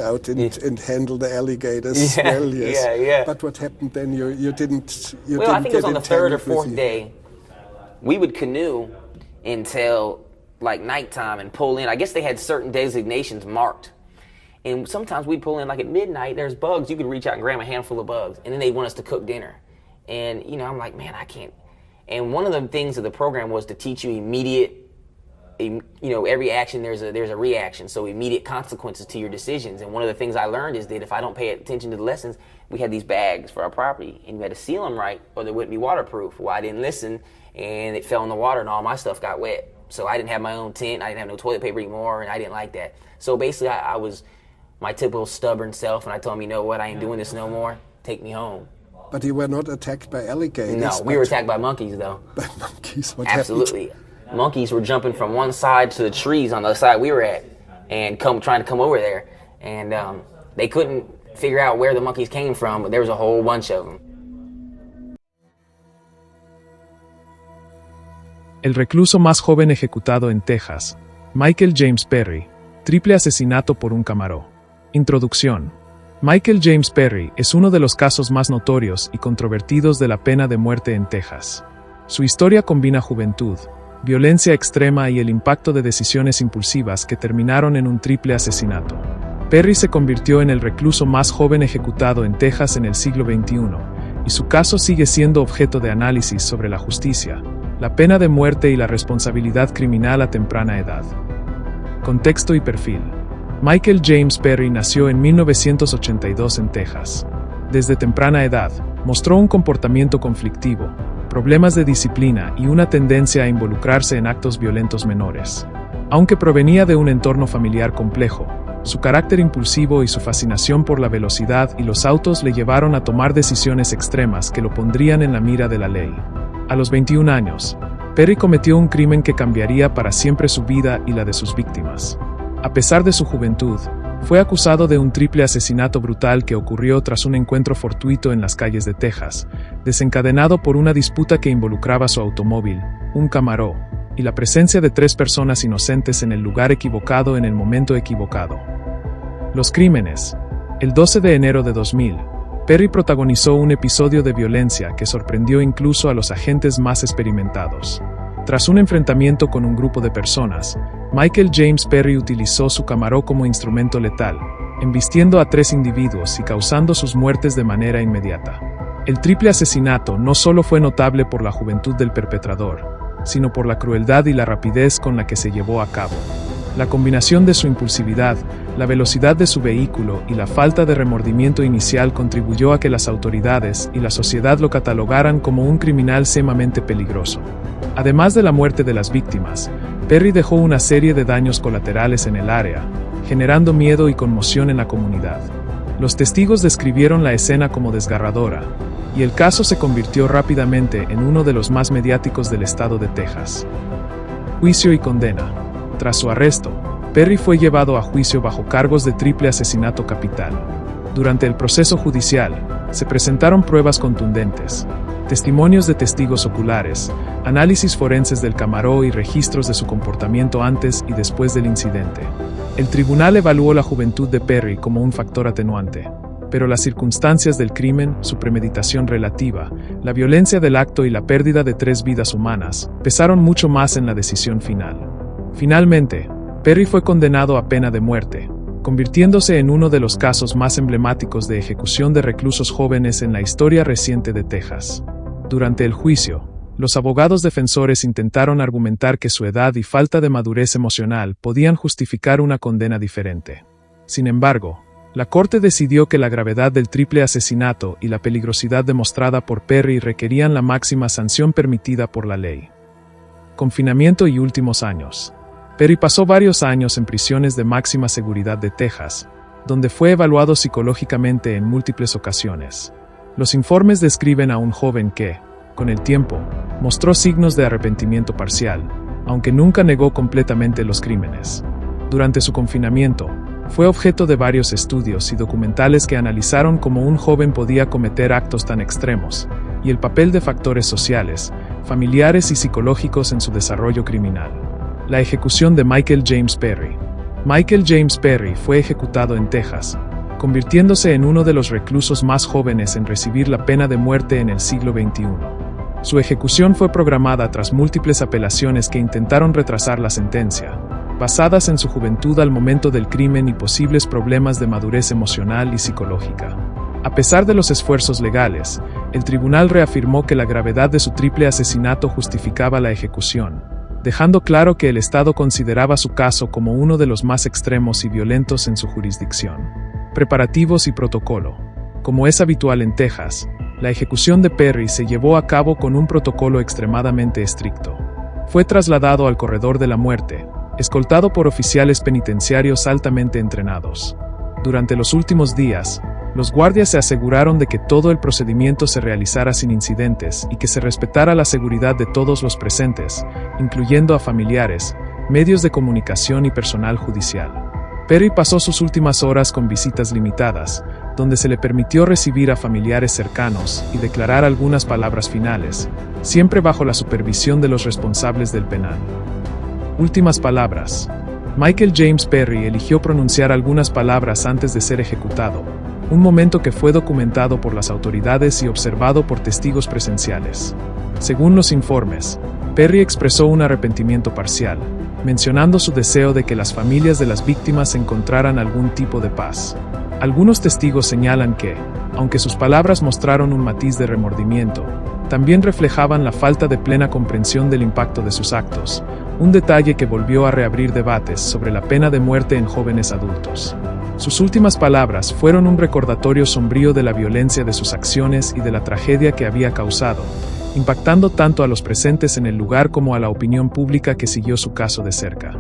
out Yeah. and handle the alligators Yeah, well, yes. yeah. But what happened then? You didn't Well, I think it was on the third or entangled with fourth the- day. We would canoe until like nighttime and pull in. I guess they had certain designations marked. And sometimes we'd pull in like at midnight, there's bugs. You could reach out and grab a handful of bugs. And then they'd want us to cook dinner. And, you know, I'm like, man, I can't. And one of the things of the program was to teach you every action there's a reaction, so immediate consequences to your decisions. And one of the things I learned is that if I don't pay attention to the lessons, we had these bags for our property, and you had to seal them right, or they wouldn't be waterproof. Well, I didn't listen, and it fell in the water, and all my stuff got wet. So I didn't have my own tent, I didn't have no toilet paper anymore, and I didn't like that. So basically, I was my typical stubborn self, and I told him, you know what, I ain't doing this no more. Take me home. But you were not attacked by alligators. No, we were attacked by monkeys, though. By monkeys? What Absolutely. happened? Monkeys were jumping from one side to the trees on the other side we were at and trying to come over there. And they couldn't figure out where the monkeys came from, but there was a whole bunch of them. El recluso más joven ejecutado en Texas, Michael James Perry, triple asesinato por un camarón. Introducción. Michael James Perry es uno de los casos más notorios y controvertidos de la pena de muerte en Texas. Su historia combina juventud, violencia extrema y el impacto de decisiones impulsivas que terminaron en un triple asesinato. Perry se convirtió en el recluso más joven ejecutado en Texas en el siglo XXI, y su caso sigue siendo objeto de análisis sobre la justicia, la pena de muerte y la responsabilidad criminal a temprana edad. Contexto y perfil. Michael James Perry nació en 1982 en Texas. Desde temprana edad, mostró un comportamiento conflictivo, problemas de disciplina y una tendencia a involucrarse en actos violentos menores. Aunque provenía de un entorno familiar complejo, su carácter impulsivo y su fascinación por la velocidad y los autos le llevaron a tomar decisiones extremas que lo pondrían en la mira de la ley. A los 21 años, Perry cometió un crimen que cambiaría para siempre su vida y la de sus víctimas. A pesar de su juventud, fue acusado de un triple asesinato brutal que ocurrió tras un encuentro fortuito en las calles de Texas, desencadenado por una disputa que involucraba su automóvil, un Camaro, y la presencia de 3 personas inocentes en el lugar equivocado en el momento equivocado. Los crímenes. El 12 de enero de 2000, Perry protagonizó un episodio de violencia que sorprendió incluso a los agentes más experimentados. Tras un enfrentamiento con un grupo de personas, Michael James Perry utilizó su Camaro como instrumento letal, embistiendo a 3 individuos y causando sus muertes de manera inmediata. El triple asesinato no solo fue notable por la juventud del perpetrador, sino por la crueldad y la rapidez con la que se llevó a cabo. La combinación de su impulsividad, la velocidad de su vehículo y la falta de remordimiento inicial contribuyó a que las autoridades y la sociedad lo catalogaran como un criminal sumamente peligroso. Además de la muerte de las víctimas, Perry dejó una serie de daños colaterales en el área, generando miedo y conmoción en la comunidad. Los testigos describieron la escena como desgarradora, y el caso se convirtió rápidamente en uno de los más mediáticos del estado de Texas. Juicio y condena. Tras su arresto, Perry fue llevado a juicio bajo cargos de triple asesinato capital. Durante el proceso judicial, se presentaron pruebas contundentes, testimonios de testigos oculares, análisis forenses del Camaro y registros de su comportamiento antes y después del incidente. El tribunal evaluó la juventud de Perry como un factor atenuante, pero las circunstancias del crimen, su premeditación relativa, la violencia del acto y la pérdida de 3 vidas humanas pesaron mucho más en la decisión final. Finalmente, Perry fue condenado a pena de muerte, convirtiéndose en uno de los casos más emblemáticos de ejecución de reclusos jóvenes en la historia reciente de Texas. Durante el juicio, los abogados defensores intentaron argumentar que su edad y falta de madurez emocional podían justificar una condena diferente. Sin embargo, la Corte decidió que la gravedad del triple asesinato y la peligrosidad demostrada por Perry requerían la máxima sanción permitida por la ley. Confinamiento y últimos años. Perry pasó varios años en prisiones de máxima seguridad de Texas, donde fue evaluado psicológicamente en múltiples ocasiones. Los informes describen a un joven que, con el tiempo, mostró signos de arrepentimiento parcial, aunque nunca negó completamente los crímenes. Durante su confinamiento, fue objeto de varios estudios y documentales que analizaron cómo un joven podía cometer actos tan extremos, y el papel de factores sociales, familiares y psicológicos en su desarrollo criminal. La ejecución de Michael James Perry. Michael James Perry fue ejecutado en Texas, convirtiéndose en uno de los reclusos más jóvenes en recibir la pena de muerte en el siglo XXI. Su ejecución fue programada tras múltiples apelaciones que intentaron retrasar la sentencia, basadas en su juventud al momento del crimen y posibles problemas de madurez emocional y psicológica. A pesar de los esfuerzos legales, el tribunal reafirmó que la gravedad de su triple asesinato justificaba la ejecución, dejando claro que el Estado consideraba su caso como uno de los más extremos y violentos en su jurisdicción. Preparativos y protocolo. Como es habitual en Texas, la ejecución de Perry se llevó a cabo con un protocolo extremadamente estricto. Fue trasladado al corredor de la muerte, escoltado por oficiales penitenciarios altamente entrenados. Durante los últimos días, los guardias se aseguraron de que todo el procedimiento se realizara sin incidentes y que se respetara la seguridad de todos los presentes, incluyendo a familiares, medios de comunicación y personal judicial. Perry pasó sus últimas horas con visitas limitadas, donde se le permitió recibir a familiares cercanos y declarar algunas palabras finales, siempre bajo la supervisión de los responsables del penal. Últimas palabras. Michael James Perry eligió pronunciar algunas palabras antes de ser ejecutado, un momento que fue documentado por las autoridades y observado por testigos presenciales. Según los informes, Perry expresó un arrepentimiento parcial, mencionando su deseo de que las familias de las víctimas encontraran algún tipo de paz. Algunos testigos señalan que, aunque sus palabras mostraron un matiz de remordimiento, también reflejaban la falta de plena comprensión del impacto de sus actos, un detalle que volvió a reabrir debates sobre la pena de muerte en jóvenes adultos. Sus últimas palabras fueron un recordatorio sombrío de la violencia de sus acciones y de la tragedia que había causado, impactando tanto a los presentes en el lugar como a la opinión pública que siguió su caso de cerca.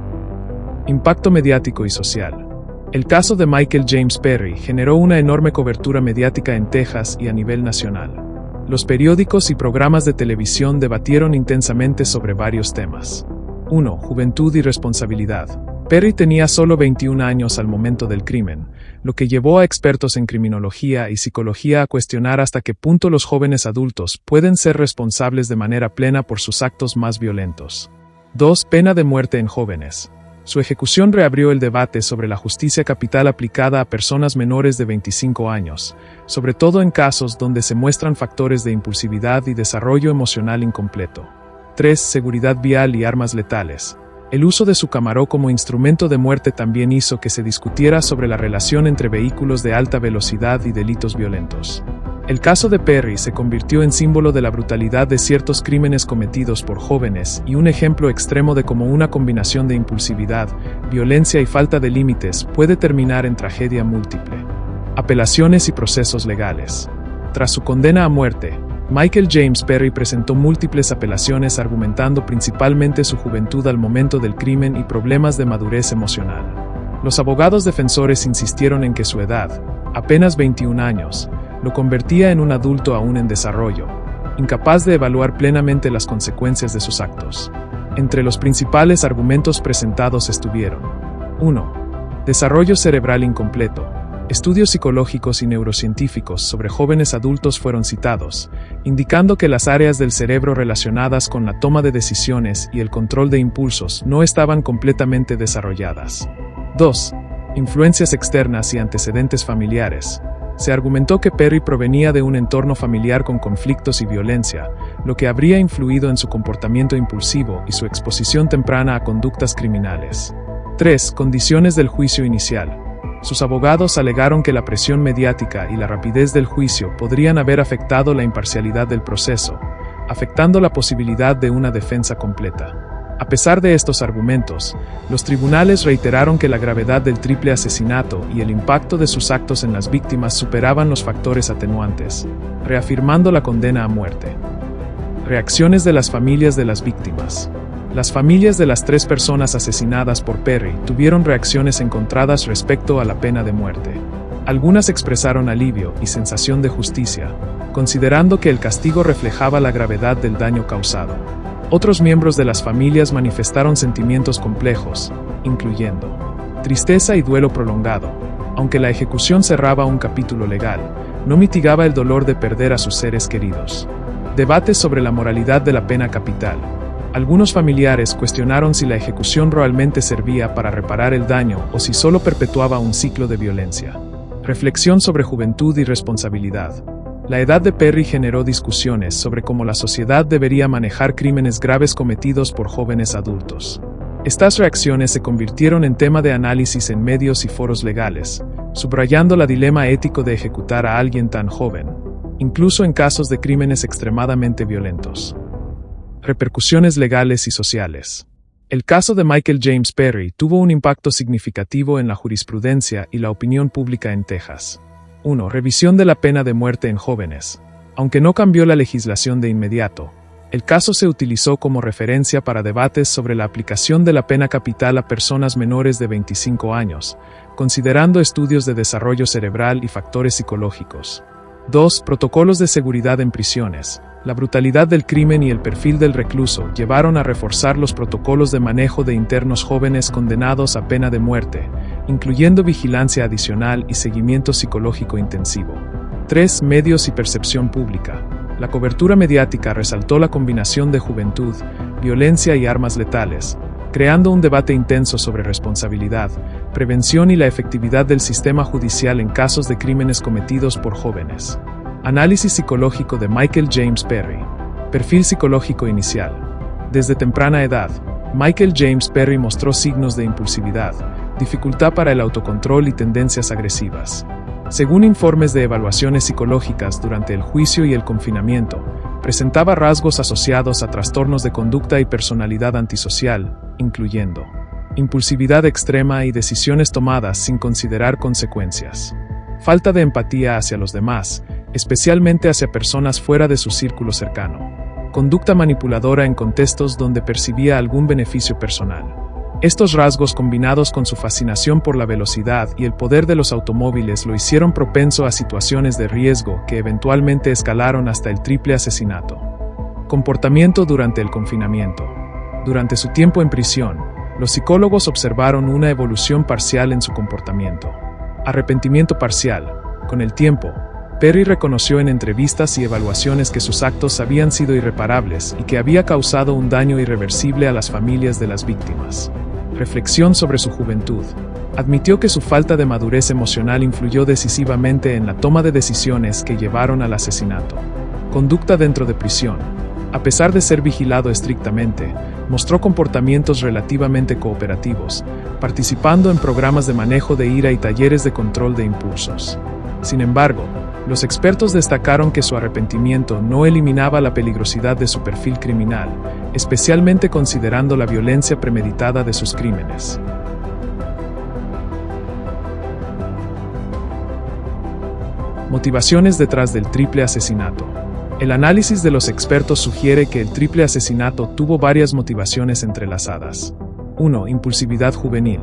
Impacto mediático y social. El caso de Michael James Perry generó una enorme cobertura mediática en Texas y a nivel nacional. Los periódicos y programas de televisión debatieron intensamente sobre varios temas. 1. Juventud y responsabilidad. Perry tenía solo 21 años al momento del crimen, lo que llevó a expertos en criminología y psicología a cuestionar hasta qué punto los jóvenes adultos pueden ser responsables de manera plena por sus actos más violentos. 2. Pena de muerte en jóvenes. Su ejecución reabrió el debate sobre la justicia capital aplicada a personas menores de 25 años, sobre todo en casos donde se muestran factores de impulsividad y desarrollo emocional incompleto. 3. Seguridad vial y armas letales. El uso de su Camaro como instrumento de muerte también hizo que se discutiera sobre la relación entre vehículos de alta velocidad y delitos violentos. El caso de Perry se convirtió en símbolo de la brutalidad de ciertos crímenes cometidos por jóvenes y un ejemplo extremo de cómo una combinación de impulsividad, violencia y falta de límites puede terminar en tragedia múltiple. Apelaciones y procesos legales. Tras su condena a muerte, Michael James Perry presentó múltiples apelaciones argumentando principalmente su juventud al momento del crimen y problemas de madurez emocional. Los abogados defensores insistieron en que su edad, apenas 21 años, lo convertía en un adulto aún en desarrollo, incapaz de evaluar plenamente las consecuencias de sus actos. Entre los principales argumentos presentados estuvieron: 1. Desarrollo cerebral incompleto. Estudios psicológicos y neurocientíficos sobre jóvenes adultos fueron citados, indicando que las áreas del cerebro relacionadas con la toma de decisiones y el control de impulsos no estaban completamente desarrolladas. 2. Influencias externas y antecedentes familiares. Se argumentó que Perry provenía de un entorno familiar con conflictos y violencia, lo que habría influido en su comportamiento impulsivo y su exposición temprana a conductas criminales. 3. Condiciones del juicio inicial. Sus abogados alegaron que la presión mediática y la rapidez del juicio podrían haber afectado la imparcialidad del proceso, afectando la posibilidad de una defensa completa. A pesar de estos argumentos, los tribunales reiteraron que la gravedad del triple asesinato y el impacto de sus actos en las víctimas superaban los factores atenuantes, reafirmando la condena a muerte. Reacciones de las familias de las víctimas. Las familias de las 3 personas asesinadas por Perry tuvieron reacciones encontradas respecto a la pena de muerte. Algunas expresaron alivio y sensación de justicia, considerando que el castigo reflejaba la gravedad del daño causado. Otros miembros de las familias manifestaron sentimientos complejos, incluyendo tristeza y duelo prolongado. Aunque la ejecución cerraba un capítulo legal, no mitigaba el dolor de perder a sus seres queridos. Debates sobre la moralidad de la pena capital. Algunos familiares cuestionaron si la ejecución realmente servía para reparar el daño o si solo perpetuaba un ciclo de violencia. Reflexión sobre juventud y responsabilidad. La edad de Perry generó discusiones sobre cómo la sociedad debería manejar crímenes graves cometidos por jóvenes adultos. Estas reacciones se convirtieron en tema de análisis en medios y foros legales, subrayando el dilema ético de ejecutar a alguien tan joven, incluso en casos de crímenes extremadamente violentos. Repercusiones legales y sociales. El caso de Michael James Perry tuvo un impacto significativo en la jurisprudencia y la opinión pública en Texas. 1. Revisión de la pena de muerte en jóvenes. Aunque no cambió la legislación de inmediato, el caso se utilizó como referencia para debates sobre la aplicación de la pena capital a personas menores de 25 años, considerando estudios de desarrollo cerebral y factores psicológicos. 2. Protocolos de seguridad en prisiones. La brutalidad del crimen y el perfil del recluso llevaron a reforzar los protocolos de manejo de internos jóvenes condenados a pena de muerte, incluyendo vigilancia adicional y seguimiento psicológico intensivo. 3. Medios y percepción pública. La cobertura mediática resaltó la combinación de juventud, violencia y armas letales, creando un debate intenso sobre responsabilidad, prevención y la efectividad del sistema judicial en casos de crímenes cometidos por jóvenes. Análisis psicológico de Michael James Perry. Perfil psicológico inicial. Desde temprana edad, Michael James Perry mostró signos de impulsividad, dificultad para el autocontrol y tendencias agresivas. Según informes de evaluaciones psicológicas durante el juicio y el confinamiento, presentaba rasgos asociados a trastornos de conducta y personalidad antisocial, incluyendo impulsividad extrema y decisiones tomadas sin considerar consecuencias. Falta de empatía hacia los demás, especialmente hacia personas fuera de su círculo cercano. Conducta manipuladora en contextos donde percibía algún beneficio personal. Estos rasgos, combinados con su fascinación por la velocidad y el poder de los automóviles, lo hicieron propenso a situaciones de riesgo que eventualmente escalaron hasta el triple asesinato. Comportamiento durante el confinamiento. Durante su tiempo en prisión, los psicólogos observaron una evolución parcial en su comportamiento. Arrepentimiento parcial. Con el tiempo, Perry reconoció en entrevistas y evaluaciones que sus actos habían sido irreparables y que había causado un daño irreversible a las familias de las víctimas. Reflexión sobre su juventud. Admitió que su falta de madurez emocional influyó decisivamente en la toma de decisiones que llevaron al asesinato. Conducta dentro de prisión. A pesar de ser vigilado estrictamente, mostró comportamientos relativamente cooperativos, participando en programas de manejo de ira y talleres de control de impulsos. Sin embargo, los expertos destacaron que su arrepentimiento no eliminaba la peligrosidad de su perfil criminal, especialmente considerando la violencia premeditada de sus crímenes. Motivaciones detrás del triple asesinato. El análisis de los expertos sugiere que el triple asesinato tuvo varias motivaciones entrelazadas. 1. Impulsividad juvenil.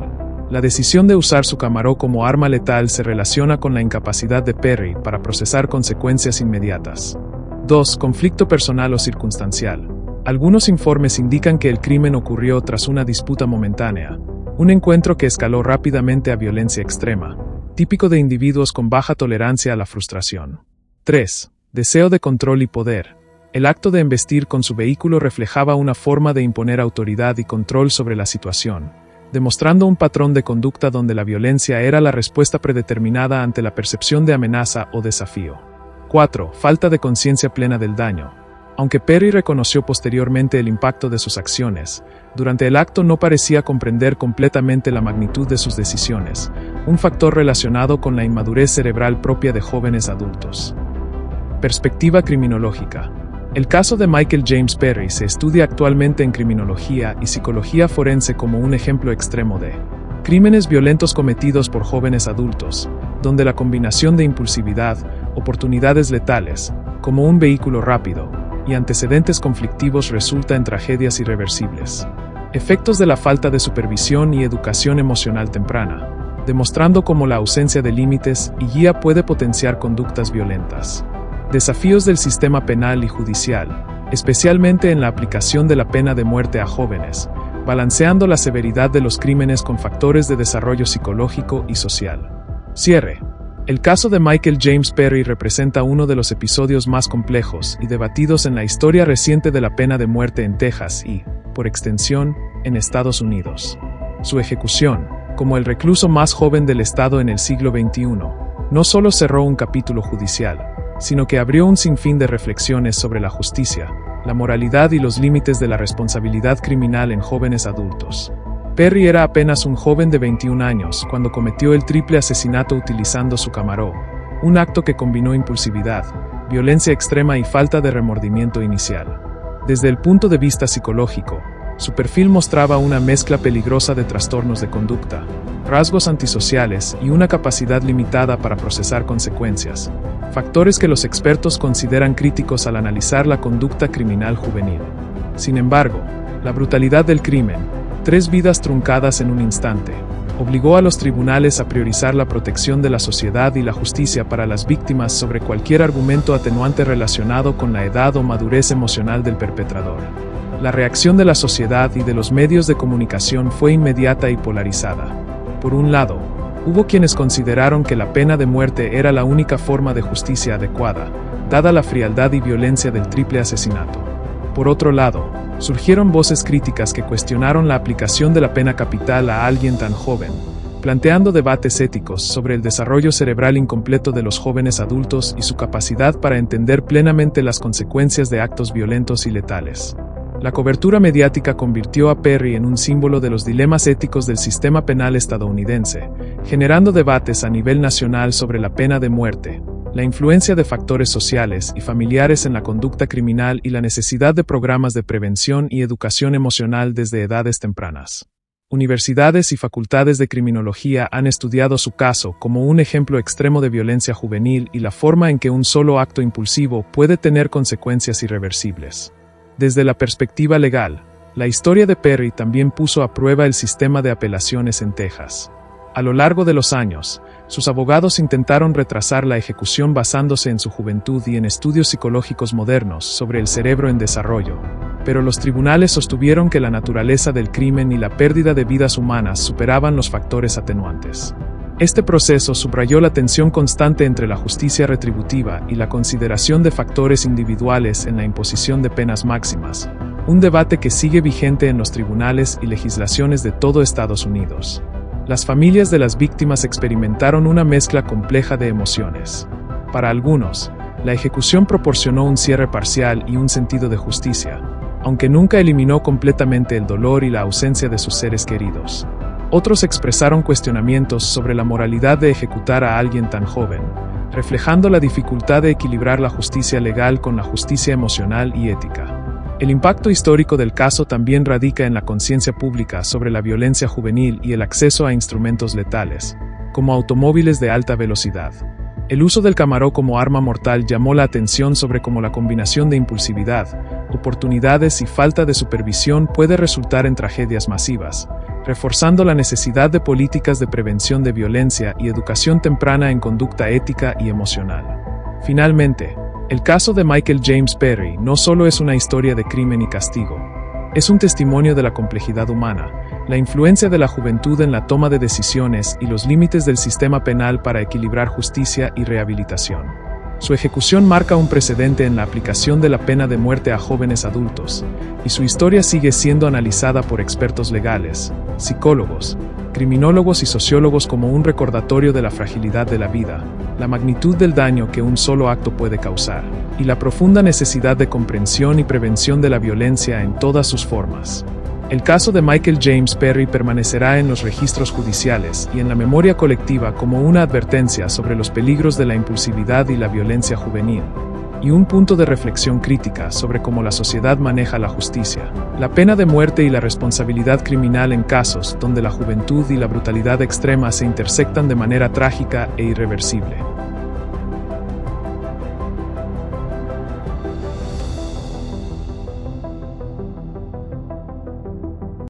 La decisión de usar su Camaro como arma letal se relaciona con la incapacidad de Perry para procesar consecuencias inmediatas. 2. Conflicto personal o circunstancial. Algunos informes indican que el crimen ocurrió tras una disputa momentánea, un encuentro que escaló rápidamente a violencia extrema, típico de individuos con baja tolerancia a la frustración. 3. Deseo de control y poder. El acto de embestir con su vehículo reflejaba una forma de imponer autoridad y control sobre la situación, demostrando un patrón de conducta donde la violencia era la respuesta predeterminada ante la percepción de amenaza o desafío. 4. Falta de conciencia plena del daño. Aunque Perry reconoció posteriormente el impacto de sus acciones, durante el acto no parecía comprender completamente la magnitud de sus decisiones, un factor relacionado con la inmadurez cerebral propia de jóvenes adultos. Perspectiva criminológica. El caso de Michael James Perry se estudia actualmente en criminología y psicología forense como un ejemplo extremo de crímenes violentos cometidos por jóvenes adultos, donde la combinación de impulsividad, oportunidades letales, como un vehículo rápido, y antecedentes conflictivos resulta en tragedias irreversibles. Efectos de la falta de supervisión y educación emocional temprana, demostrando cómo la ausencia de límites y guía puede potenciar conductas violentas. Desafíos del sistema penal y judicial, especialmente en la aplicación de la pena de muerte a jóvenes, balanceando la severidad de los crímenes con factores de desarrollo psicológico y social. Cierre. El caso de Michael James Perry representa uno de los episodios más complejos y debatidos en la historia reciente de la pena de muerte en Texas y, por extensión, en Estados Unidos. Su ejecución, como el recluso más joven del estado en el siglo XXI, no solo cerró un capítulo judicial, sino que abrió un sinfín de reflexiones sobre la justicia, la moralidad y los límites de la responsabilidad criminal en jóvenes adultos. Perry era apenas un joven de 21 años cuando cometió el triple asesinato utilizando su Camaro, un acto que combinó impulsividad, violencia extrema y falta de remordimiento inicial. Desde el punto de vista psicológico, su perfil mostraba una mezcla peligrosa de trastornos de conducta, rasgos antisociales y una capacidad limitada para procesar consecuencias, factores que los expertos consideran críticos al analizar la conducta criminal juvenil. Sin embargo, la brutalidad del crimen, 3 vidas truncadas en un instante, obligó a los tribunales a priorizar la protección de la sociedad y la justicia para las víctimas sobre cualquier argumento atenuante relacionado con la edad o madurez emocional del perpetrador. La reacción de la sociedad y de los medios de comunicación fue inmediata y polarizada. Por un lado, hubo quienes consideraron que la pena de muerte era la única forma de justicia adecuada, dada la frialdad y violencia del triple asesinato. Por otro lado, surgieron voces críticas que cuestionaron la aplicación de la pena capital a alguien tan joven, planteando debates éticos sobre el desarrollo cerebral incompleto de los jóvenes adultos y su capacidad para entender plenamente las consecuencias de actos violentos y letales. La cobertura mediática convirtió a Perry en un símbolo de los dilemas éticos del sistema penal estadounidense, generando debates a nivel nacional sobre la pena de muerte, la influencia de factores sociales y familiares en la conducta criminal y la necesidad de programas de prevención y educación emocional desde edades tempranas. Universidades y facultades de criminología han estudiado su caso como un ejemplo extremo de violencia juvenil y la forma en que un solo acto impulsivo puede tener consecuencias irreversibles. Desde la perspectiva legal, la historia de Perry también puso a prueba el sistema de apelaciones en Texas. A lo largo de los años, sus abogados intentaron retrasar la ejecución basándose en su juventud y en estudios psicológicos modernos sobre el cerebro en desarrollo, pero los tribunales sostuvieron que la naturaleza del crimen y la pérdida de vidas humanas superaban los factores atenuantes. Este proceso subrayó la tensión constante entre la justicia retributiva y la consideración de factores individuales en la imposición de penas máximas, un debate que sigue vigente en los tribunales y legislaciones de todo Estados Unidos. Las familias de las víctimas experimentaron una mezcla compleja de emociones. Para algunos, la ejecución proporcionó un cierre parcial y un sentido de justicia, aunque nunca eliminó completamente el dolor y la ausencia de sus seres queridos. Otros expresaron cuestionamientos sobre la moralidad de ejecutar a alguien tan joven, reflejando la dificultad de equilibrar la justicia legal con la justicia emocional y ética. El impacto histórico del caso también radica en la conciencia pública sobre la violencia juvenil y el acceso a instrumentos letales, como automóviles de alta velocidad. El uso del Camaro como arma mortal llamó la atención sobre cómo la combinación de impulsividad, oportunidades y falta de supervisión puede resultar en tragedias masivas, reforzando la necesidad de políticas de prevención de violencia y educación temprana en conducta ética y emocional. Finalmente, el caso de Michael James Perry no solo es una historia de crimen y castigo, es un testimonio de la complejidad humana, la influencia de la juventud en la toma de decisiones y los límites del sistema penal para equilibrar justicia y rehabilitación. Su ejecución marca un precedente en la aplicación de la pena de muerte a jóvenes adultos, y su historia sigue siendo analizada por expertos legales, psicólogos, criminólogos y sociólogos como un recordatorio de la fragilidad de la vida, la magnitud del daño que un solo acto puede causar, y la profunda necesidad de comprensión y prevención de la violencia en todas sus formas. El caso de Michael James Perry permanecerá en los registros judiciales y en la memoria colectiva como una advertencia sobre los peligros de la impulsividad y la violencia juvenil, y un punto de reflexión crítica sobre cómo la sociedad maneja la justicia, la pena de muerte y la responsabilidad criminal en casos donde la juventud y la brutalidad extrema se intersectan de manera trágica e irreversible.